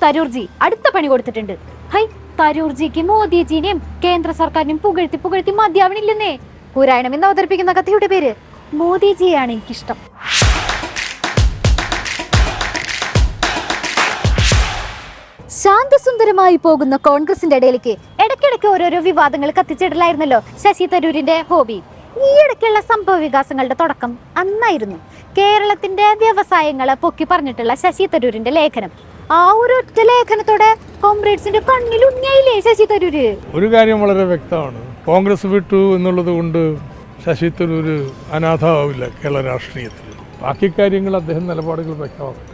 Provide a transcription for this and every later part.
തരൂർജി അടുത്ത പണി കൊടുത്തിട്ടുണ്ട്. ഹൈ, തരൂർജിക്ക് മോദിജിനെയും കേന്ദ്ര സർക്കാരിനെയും പുകഴ്ത്തി പുകഴ്ത്തി മതിയാവണില്ലെന്നേ. പുരാണം എന്ന് അവതരിപ്പിക്കുന്ന കഥയുടെ പേര് മോദിജിയാണ് എനിക്കിഷ്ടം. ശാന്തസുന്ദരമായി പോകുന്ന കോൺഗ്രസിന്റെ ഇടയിലേക്ക് ഇടയ്ക്കിടയ്ക്ക് ഓരോരോ വിവാദങ്ങൾ കത്തിച്ചിടലായിരുന്നല്ലോ ശശി തരൂരിന്റെ ഹോബി. ഈ ഇടയ്ക്കുള്ള സംഭവ വികാസങ്ങളുടെ തുടക്കം അന്നായിരുന്നു. കേരളത്തിന്റെ വ്യവസായങ്ങളെ പൊക്കി പറഞ്ഞിട്ടുള്ള ശശി തരൂരിന്റെ ലേഖനം. ആ ഒരു ഒറ്റ ലേഖനത്തോടെ കോംറേഡ്സിന്റെ കണ്ണിലുണ്ണിയായില്ലേ ശശി തരൂര്. ഒരു കാര്യം വളരെ വ്യക്തമാണ്, കോൺഗ്രസ് വിട്ടു എന്നുള്ളത് കൊണ്ട് ശശി തരൂര് അനാഥമാവില്ല കേരള രാഷ്ട്രീയത്തിൽ. ബാക്കി കാര്യങ്ങൾ അദ്ദേഹം നിലപാടുകൾ വ്യക്തമാക്കും.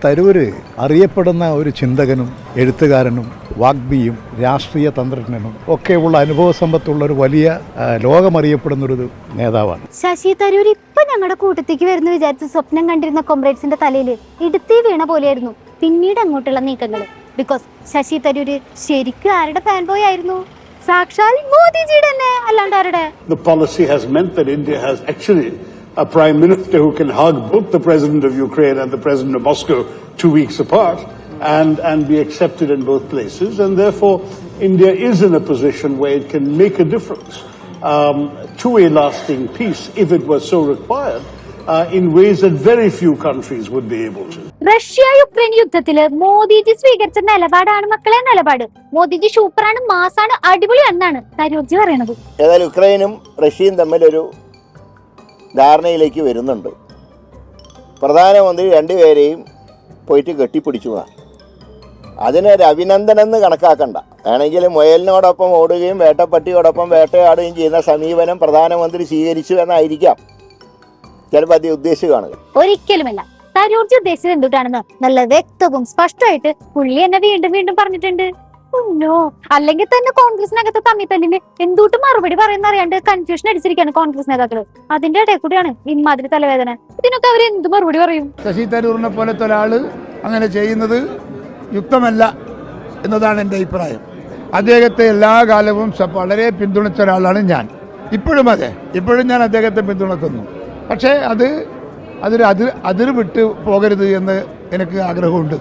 തരൂര് അറിയപ്പെടുന്ന ഒരു ചിന്തകനും എഴുത്തുകാരനും വാഗ്മിയും രാഷ്ട്രീയ തന്ത്രജ്ഞനും ഒക്കെയുള്ള അനുഭവ സമ്പത്തുള്ള ഒരു വലിയ ലോകമറിയപ്പെടുന്നൊരു നേതാവാണ് ശശി തരൂർ. ഇപ്പൊ ഞങ്ങളുടെ കൂട്ടത്തേക്ക് വരുന്ന വിചാരിച്ച് സ്വപ്നം കണ്ടിരുന്ന കോംറേഡ്സിന്റെ തലയിൽ ഇടുത്തി വീണ പോലെയായിരുന്നു പിന്നീട് അങ്ങോട്ടുള്ള നീക്കങ്ങൾ. ബിക്കോസ് ശശി തരൂര് ശരിക്കും ആരുടെ ഫാൻ ബോയ് ആയിരുന്നു? സാക്ഷാൽ മോദിജിയുടെ തന്നെ, അല്ലാണ്ട് ആരുടെ? The policy has meant that India has actually a prime minister who can hug both the president of Ukraine and the president of Moscow 2 weeks apart and be accepted in both places, and therefore India is in a position where it can make a difference to a lasting peace if it was so required in ways that very few countries would be able to. Russia-Ukraine യുദ്ധത്തില് മോദിജി സ്വീകരിച്ച നിലപാടാണ് മക്കളെ നിലപാട്. മോദിജി സൂപ്പറാണ്, മാസാണ്, അടിപൊളിയാണെന്നാണ് തരൂർജി പറയണത്. ഏതായാലും യുക്രൈനും റഷ്യയും തമ്മിലൊരു ധാരണയിലേക്ക് വരുന്നുണ്ട്. പ്രധാനമന്ത്രി രണ്ടുപേരെയും പോയിട്ട് കെട്ടിപ്പിടിച്ചു. അതിനൊരു അഭിനന്ദനം എന്ന് കണക്കാക്കണ്ട. ആണെങ്കിൽ മുയലിനോടൊപ്പം ഓടുകയും വേട്ടപ്പട്ടിയോടൊപ്പം വേട്ടയാടുകയും ചെയ്യുന്ന സമീപനം പ്രധാനമന്ത്രി സ്വീകരിച്ചു എന്നായിരിക്കാം ചിലപ്പോൾ അത് ഉദ്ദേശിച്ച് കാണുക. ഒരിക്കലുമല്ല. തരൂർജി ഉദ്ദേശിച്ചത് എന്തുട്ടാണെന്ന് നല്ല വ്യക്തവും സ്പഷ്ടമായിട്ട് പുള്ളി എന്നെ വീണ്ടും വീണ്ടും പറഞ്ഞിട്ടുണ്ട്. അല്ലെങ്കിൽ തന്നെ കോൺഗ്രസിനകത്ത് തമ്മിൽ തന്നെ എന്തുട്ട് മറുപടി പറയുന്ന അറിയാണ്ട് കൺഫ്യൂഷൻ അടിച്ചിരിക്കുകയാണ് കോൺഗ്രസ് നേതാക്കള്. അതിന്റെ ഇടയിൽ കൂടിയാണ് ഇമാതിരി തലവേദന. ഇതിനൊക്കെ അവർ എന്ത് മറുപടി പറയും? ശശി തരൂരിനെ പോലത്തെ ഒരാള് അങ്ങനെ ചെയ്യുന്നത് യുക്തമല്ല എന്നതാണ് എൻ്റെ അഭിപ്രായം. അദ്ദേഹത്തെ എല്ലാ കാലവും വളരെ പിന്തുണച്ച ഒരാളാണ് ഞാൻ. ഇപ്പോഴും ഞാൻ അദ്ദേഹത്തെ പിന്തുണക്കുന്നു. പക്ഷേ അതിര് വിട്ട് പോകരുത് എന്ന് എനിക്ക് ആഗ്രഹമുണ്ട്.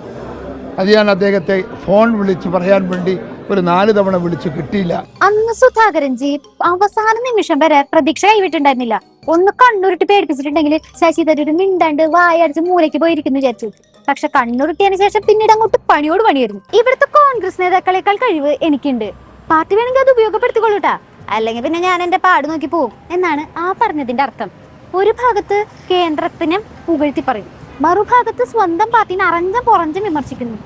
അത് ഞാൻ അദ്ദേഹത്തെ ഫോൺ വിളിച്ച് പറയാൻ വേണ്ടി ഒരു 4 തവണ വിളിച്ച് കിട്ടിയില്ല. അന്ന് സുധാകരൻജി അവസാന നിമിഷം വരെ പ്രതീക്ഷ കൈവിട്ടുണ്ടായിരുന്നില്ല. ഒന്ന് കണ്ണുരുട്ടി പേടിപ്പിച്ചിട്ടുണ്ടെങ്കിൽ ശശി തരൂർ മിണ്ടാണ്ട് വായടിച്ച് മൂലയ്ക്ക് പോയിരിക്കുന്നു വിചാരിച്ചു. പക്ഷെ കണ്ണുരുട്ടിയതിനു ശേഷം പിന്നീട് അങ്ങോട്ട് പണിയോട് പണിയായിരുന്നു. ഇവിടുത്തെ കോൺഗ്രസ് നേതാക്കളെക്കാൾ കഴിവ് എനിക്കുണ്ട്. പാർട്ടി വേണമെങ്കിൽ അത് ഉപയോഗപ്പെടുത്തിക്കൊള്ളൂട്ടാ, അല്ലെങ്കിൽ പിന്നെ ഞാൻ എന്റെ പാട് നോക്കി പോവും എന്നാണ് ആ പറഞ്ഞതിന്റെ അർത്ഥം. ഒരു ഭാഗത്ത് കേന്ദ്രത്തിനെ പുകഴ്ത്തി പറയും, മറുഭാഗത്ത് സ്വന്തം പാർട്ടിനെ അറഞ്ഞം പുറഞ്ഞും വിമർശിക്കുന്നു.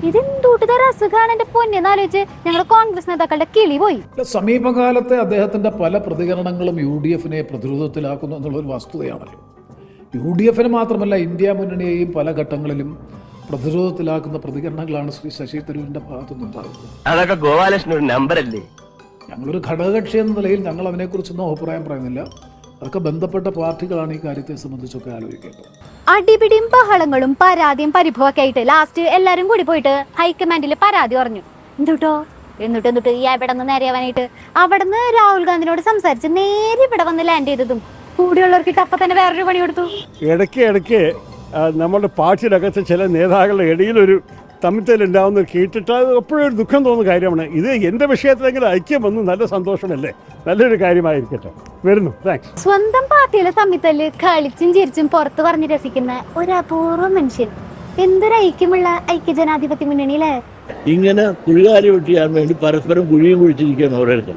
ഇതെന്തൂട്ടുതരം അസുഖമാണ് എന്റെ പൊന്നെന്നാലോചിച്ച് ഞങ്ങൾ കോൺഗ്രസ് നേതാക്കളുടെ കിളി പോയി. സമീപകാലത്തെ അദ്ദേഹത്തിന്റെ പല പ്രതികരണങ്ങളും UDF-നെ പ്രതിരോധത്തിലാക്കുന്നു എന്നുള്ളൊരു വസ്തുതയാണല്ലോ. UDF-ന് മാത്രമല്ല, ഇന്ത്യ മുന്നണിയെയും പല ഘട്ടങ്ങളിലും പ്രതിരോധത്തിലാക്കുന്ന പ്രതികരണങ്ങളാണ് ശ്രീ ശശി തരൂരിന്റെ ഭാഗത്തുനിന്നുണ്ടാകുന്നത്. അതൊക്കെ ഗോപാലകൃഷ്ണൻ ഒരു നമ്പറല്ലേ? ഞങ്ങളൊരു ഘടകകക്ഷി എന്ന നിലയിൽ ഞങ്ങൾ അതിനെക്കുറിച്ചൊന്നും അഭിപ്രായം പറയുന്നില്ല. അതൊക്കെ ബന്ധപ്പെട്ട പാർട്ടികളാണ് ഈ കാര്യത്തെ സംബന്ധിച്ചൊക്കെ ആലോചിക്കേണ്ടത്. അടിപിടിയും ബഹളങ്ങളും പരാതിയും പരിഭവമൊക്കെ ആയിട്ട് ലാസ്റ്റ് എല്ലാരും കൂടി പോയിട്ട് ഹൈക്കമാൻഡിൽ പരാതി പറഞ്ഞു. എന്നിട്ട് ഈ എവിടെ നിന്ന് നേരെയാവാനായിട്ട് അവിടുന്ന് രാഹുൽ ഗാന്ധിനോട് സംസാരിച്ച് നേരെ ഇവിടെ വന്ന് ലാൻഡ് ചെയ്തതും കൂടിയുള്ളവർക്ക് അപ്പൊ തന്നെ വേറൊരു പണി കൊടുത്തു. ഇടയ്ക്ക് നമ്മുടെ പാർട്ടിയിലകത്ത് ചില നേതാക്കളുടെ ഇടയിലൊരു തമ്മിത്തലുണ്ടാവുന്ന കേട്ടിട്ട് അത് എപ്പോഴും ഒരു ദുഃഖം തോന്നുന്ന കാര്യമാണ്. ഇത് എൻ്റെ വിഷയത്തിലെങ്കിലും ഐക്യം വന്നു, നല്ല സന്തോഷമല്ലേ, നല്ലൊരു കാര്യമായിരിക്കട്ടെ. വരുന്നു, താങ്ക്സ്. സ്വന്തം പാർട്ടിയിലെ തമ്മിത്തല്ല് കളിച്ചും ചിരിച്ചും പുറത്ത് പറഞ്ഞ് രസിക്കുന്ന ഒരു അപൂർവ മനുഷ്യൻ. എന്തൊരു ഐക്യമുള്ള ഐക്യജനാധിപത്യ മുന്നണിയിലെ ഇങ്ങനെ കുഴികാരി വെട്ടിയാൻ വേണ്ടി പരസ്പരം കുഴിയും കുഴിച്ചിരിക്കുകയാണ് ഓരോരുത്തർ.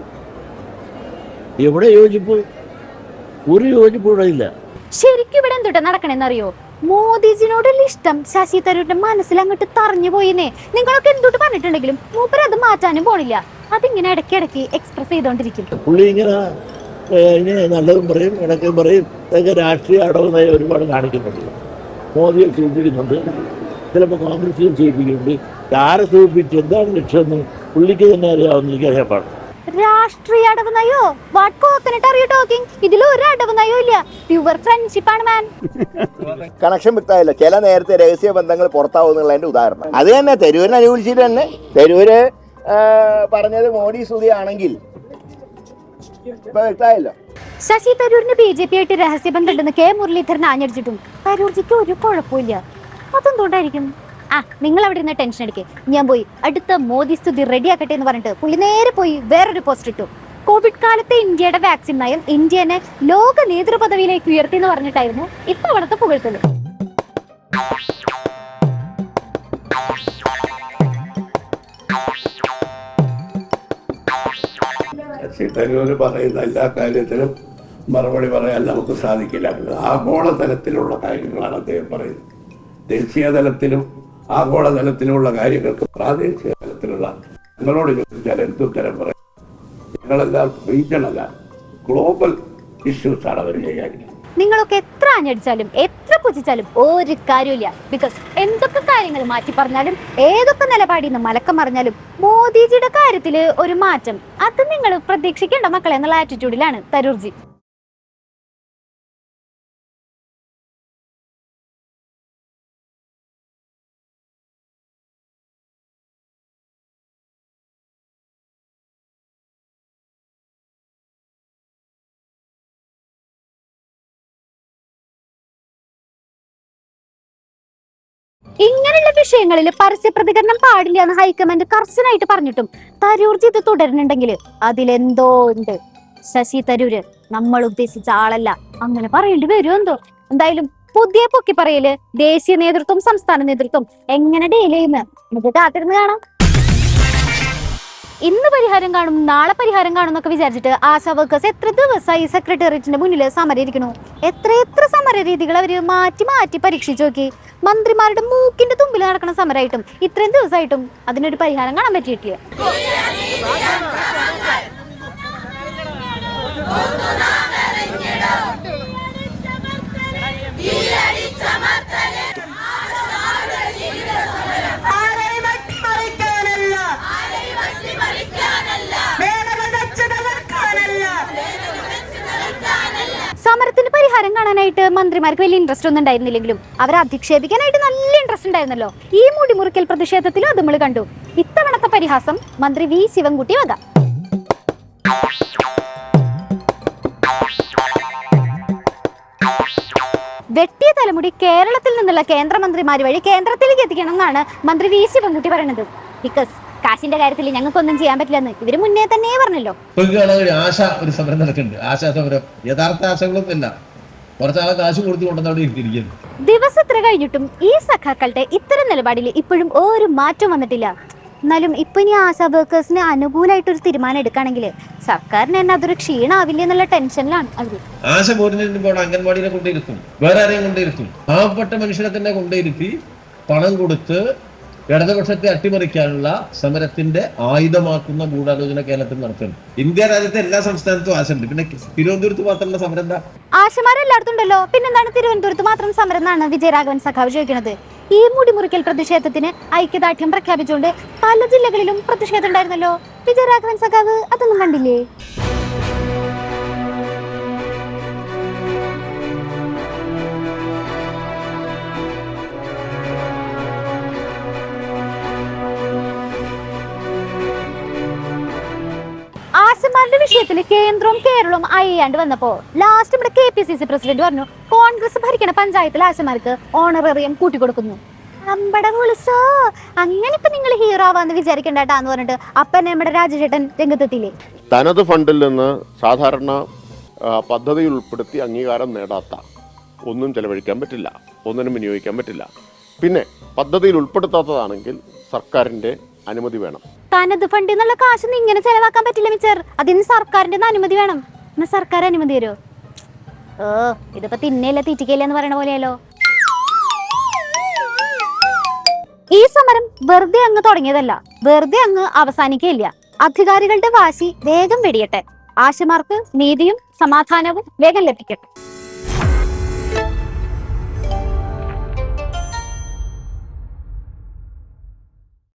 എവിടെ യോജിപ്പ്? ഒരു യോജിപ്പൂടെ ഇല്ല. ശരിക്കും ഇവിടെ എന്തുട്ടാ നടക്കണെന്നറിയോ? മോദിജിനോടുള്ള ഇഷ്ടം ശശി തരൂരിന്റെ മനസ്സിൽ അങ്ങോട്ട് തറഞ്ഞു പോയിന്നേ. നിങ്ങളൊക്കെ എന്തുട്ട് പറഞ്ഞിട്ടുണ്ടെങ്കിലും മൂപ്പര് അത് മാറ്റാനും പോണില്ല. അതിങ്ങനെ ഇടയ്ക്കിടയ്ക്ക് എക്സ്പ്രസ് ചെയ്തോണ്ടിരിക്കും. പുള്ളി ഇങ്ങനെ നല്ലതും പറയും, ഇടയ്ക്കും പറയും. ഇതൊക്കെ രാഷ്ട്രീയ അടവ് ഒരുപാട് കാണിക്കുന്നുണ്ട്. മോദിയെ സൂചിപ്പിക്കുന്നുണ്ട്, ചിലപ്പോൾ കോൺഗ്രസിലും സൂചിപ്പിക്കുന്നുണ്ട്. ആരെ സൂചിപ്പിച്ച് എന്താണ് ലക്ഷ്യമെന്ന് പുള്ളിക്ക് തന്നെ അറിയാവുന്ന എനിക്ക് അറിയാൻ പാടില്ല. രാഷ്ട്രീയ അടവ് നയോ? What coconut are you talking? ഇതിൽ ഒരു അടവ് നയോ ഇല്ല. പ്യുവർ ഫ്രണ്ട്ഷിപ്പ് ആണ് മാൻ. കണക്ഷൻ വ്യക്തമായില്ല. ചില നേരത്തെ രഹസ്യ ബന്ധങ്ങൾ പുറത്താവുന്നുള്ളതിന്റെ ഉദാഹരണം അത് തന്നെ. തരൂരിനെ അനുകൂലിച്ചിട്ട് തന്നെ തരൂര് പറഞ്ഞത് മോഡി സ്തുതി ആണെങ്കിൽ ഇപ്പൊ വ്യക്തമായല്ലോ. ശശി തരൂരിന് BJP ആയിട്ട് രഹസ്യബന്ധം ഉണ്ടെന്ന് കെ മുരളീധരൻ ആഞ്ഞടിച്ചിട്ടും തരൂർജിക്ക് ഒരു കുഴപ്പമില്ല. അതെന്തുകൊണ്ടായിരിക്കും? നിങ്ങൾ അവിടെ ഇരുന്ന് ടെൻഷൻ അടിക്കേ, ഞാൻ പോയി അടുത്ത മോദി സ്തുതി റെഡിയാക്കട്ടെ എന്ന് പറഞ്ഞിട്ട് പുള്ളി നേരെ പോയി വേറൊരു പോസ്റ്റ് ഇട്ടു. കോവിഡ് കാലത്തെ ഇന്ത്യയുടെ വാക്സിൻ നയം ഇന്ത്യനെ ലോക നേതൃപദവിയിലേക്ക് ഉയർത്തി എന്ന് പറഞ്ഞിട്ടായിരുന്നു ഇത്തവണത്തെ പുകഴ്ത്തല്. തരൂര് പറയുന്ന എല്ലാ കാര്യത്തിലും മറുപടി പറയാൻ നമുക്ക് സാധിക്കില്ല. ആഗോളതലത്തിലുള്ള കാര്യങ്ങളാണ് അദ്ദേഹം പറയുന്നത്. ദേശീയ തലത്തിലും ആഗോളതലത്തിലുമുള്ള കാര്യങ്ങൾക്ക് പ്രാദേശിക തലത്തിലുള്ള ഞങ്ങളോട് ചോദിച്ചാൽ എന്തുത്തരം പറയും? ഞങ്ങളെല്ലാം റീജിയണല്ല, ഗ്ലോബൽ ഇഷ്യൂസാണ് അവർ കൈകാര്യം. നിങ്ങളൊക്കെ എത്ര അഞ്ഞടിച്ചാലും എത്ര പുച്ഛിച്ചാലും ഒരു കാര്യമില്ല. ബിക്കോസ് എന്തൊക്കെ കാര്യങ്ങൾ മാറ്റി പറഞ്ഞാലും ഏതൊക്കെ നിലപാടിന്ന് മലക്കം മറിഞ്ഞാലും മോദിജിയുടെ കാര്യത്തില് ഒരു മാറ്റം അത് നിങ്ങൾ പ്രതീക്ഷിക്കേണ്ട മക്കളെ എന്നുള്ള ആറ്റിറ്റ്യൂഡിലാണ് തരൂർജി. ഇങ്ങനെയുള്ള വിഷയങ്ങളിൽ പരസ്യ പ്രതികരണം പാടില്ല എന്ന് ഹൈക്കമാൻഡ് കർശനായിട്ട് പറഞ്ഞിട്ടും തരൂർജി ഇത് തുടരുന്നുണ്ടെങ്കിൽ അതിലെന്തോ ഉണ്ട്. ശശി തരൂര് നമ്മൾ ഉദ്ദേശിച്ച ആളല്ല, അങ്ങനെ പറയേണ്ടി വരുമോ എന്തോ. എന്തായാലും പുതിയ പൊക്കി പറയല് ദേശീയ നേതൃത്വം സംസ്ഥാന നേതൃത്വം എങ്ങനെ ഡീൽ ചെയ്യുന്ന നമുക്ക് കാത്തിരുന്ന് കാണാം. ഇന്ന് പരിഹാരം കാണും നാളെ പരിഹാരം കാണും എന്നൊക്കെ വിചാരിച്ചിട്ട് ആശാ വർക്കേഴ്സ് എത്ര ദിവസമായി സെക്രട്ടേറിയറ്റിന്റെ മുന്നിൽ സമരം ഇരിക്കണു. എത്ര സമര രീതികൾ അവര് മാറ്റി മാറ്റി പരീക്ഷിച്ചു നോക്കി. മന്ത്രിമാരുടെ മൂക്കിന്റെ തുമ്പിൽ നടക്കുന്ന സമരമായിട്ടും ഇത്രയും ദിവസമായിട്ടും അതിനൊരു പരിഹാരം കാണാൻ പറ്റിയിട്ടില്ല. സമരത്തിന് പരിഹാരം കാണാനായിട്ട് മന്ത്രിമാർക്ക് വലിയ ഇൻട്രസ്റ്റ് ഒന്നും ഉണ്ടായിരുന്നില്ലെങ്കിലും അവരെ അധിക്ഷേപിക്കാനായിട്ട് നല്ല ഇൻട്രസ്റ്റ് ഉണ്ടായിരുന്നല്ലോ. ഈ മുടിമുറിക്കൽ പ്രതിഷേധത്തിലും അത് നമ്മൾ കണ്ടു. ഇത്തവണത്തെ പരിഹാസം മന്ത്രി വി ശിവൻകുട്ടി വധ. വെട്ടിയ തലമുടി കേരളത്തിൽ നിന്നുള്ള കേന്ദ്രമന്ത്രിമാർ വഴി കേന്ദ്രത്തിലേക്ക് എത്തിക്കണം എന്നാണ് മന്ത്രി വി ശിവൻകുട്ടി പറയുന്നത്. ബിക്കോസ് കാശിന്റെ കാര്യത്തിൽ ഞങ്ങൾക്കൊന്നും ചെയ്യാൻ പറ്റില്ലെന്ന് ഇവര് മുന്നേ തന്നെ പറഞ്ഞല്ലോ. ഒരു സമരം നടക്കുന്നുണ്ട്, ആശാ സമരം. യഥാർത്ഥ ആശകളൊന്നും ഇല്ല, കുറച്ചാളെ കാശ് കൊടുത്തു കൊണ്ടുവന്നവിടെ ഇരിക്കുന്നു. ദിവസം എത്ര കഴിഞ്ഞിട്ടും ഈ സഖാക്കളുടെ ഇത്തരം നിലപാടിൽ ഇപ്പോഴും ഒരു മാറ്റം വന്നിട്ടില്ല. എന്നാലും ഇപ്പൊ ഇനി ആശാ വർക്കേഴ്സിന് അനുകൂലമായിട്ടൊരു തീരുമാനം എടുക്കുകയാണെങ്കിൽ സർക്കാരിന് തന്നെ അതൊരു ക്ഷീണാവില്ല എന്നുള്ള ടെൻഷനിലാണ് അവര്. ആശ പോരുമ്പോൾ അംഗൻവാടിയിലെ കൊണ്ടിരുത്തും, വേറെ ആരെയും കൊണ്ടിരുത്തും, പാവപ്പെട്ട മനുഷ്യരെ തന്നെ കൊണ്ടിരുത്തി പണം കൊടുത്ത് ഇടതുപക്ഷത്തെ അട്ടിമറിക്കാനുള്ള സമരത്തിന്റെ ആയുധമാക്കുന്ന ഗൂഢാലോചന കേരളത്തിൽ നടത്തുന്നു. ഇന്ത്യ രാജ്യത്തെ എല്ലാ സംസ്ഥാനത്തും ആശുണ്ട്, പിന്നെ തിരുവനന്തപുരത്ത് മാത്രമുള്ള സമരം എന്താ? ആശമാരെല്ലായിടത്തും ഉണ്ടല്ലോ, പിന്നെന്താണ് തിരുവനന്തപുരത്ത് മാത്രം സമരം എന്നാണ് വിജയരാഘവൻ സഖാവ് ചോദിക്കുന്നത്. ഈ മുടിമുറിക്കൽ പ്രതിഷേധത്തിന് ഐക്യദാർഢ്യം പ്രഖ്യാപിച്ചുകൊണ്ട് പല ജില്ലകളിലും പ്രതിഷേധം ഉണ്ടായിരുന്നല്ലോ. വിജയരാഘവൻ സഖാവ് അതൊന്നും കണ്ടില്ലേ? ആശമാരുടെ വിഷയത്തിൽ കേന്ദ്രവും കേരളവും അയ്യാണ്ട് വന്നപ്പോ ലാസ്റ്റ് ഇവിടെ KPCC പ്രസിഡന്റ് പറഞ്ഞു കോൺഗ്രസ് ഭരിക്കുന്ന പഞ്ചായത്തിൽ ആശമാർക്ക് ഓണറേറിയം കൂട്ടിക്കൊടുക്കുന്നു. അങ്ങനെ ഇപ്പൊ നിങ്ങൾ ഹീറോ ആവാന്ന് വിചാരിക്കണ്ടാന്ന് പറഞ്ഞിട്ട് അപ്പൻ നമ്മുടെ രാജചേട്ടൻ രംഗത്തെത്തിയില്ലേ? തനത് ഫണ്ടിൽ നിന്ന് സാധാരണ പദ്ധതിയിൽ ഉൾപ്പെടുത്തി അംഗീകാരം നേടാത്ത ഒന്നും ചെലവഴിക്കാൻ പറ്റില്ല, ഒന്നിനും വിനിയോഗിക്കാൻ പറ്റില്ല. പിന്നെ പദ്ധതിയിൽ ഉൾപ്പെടുത്താത്തതാണെങ്കിൽ സർക്കാരിന്റെ അനുമതി വേണം. തനത് ഫണ്ടിൽ നിന്നുള്ള കാശൊന്നും ഇങ്ങനെ ചെലവാക്കാൻ പറ്റില്ല മിച്ചർ, അതിന് സർക്കാരിന്റെ അനുമതി വേണം. എന്നാ സർക്കാർ അനുമതി തരുമോ? ഇതിപ്പോ തിന്നയില്ല തീറ്റിക്കയില്ല എന്ന് പറയണ പോലെയല്ലോ. ഈ സമരം വെറുതെ അങ്ങ് തുടങ്ങിയതല്ല, വെറുതെ അങ്ങ് അവസാനിക്കുകയില്ല. അധികാരികളുടെ വാശി വേഗം വെടിയട്ടെ, ആശമാർക്ക് നീതിയും സമാധാനവും വേഗം ലഭിക്കട്ടെ.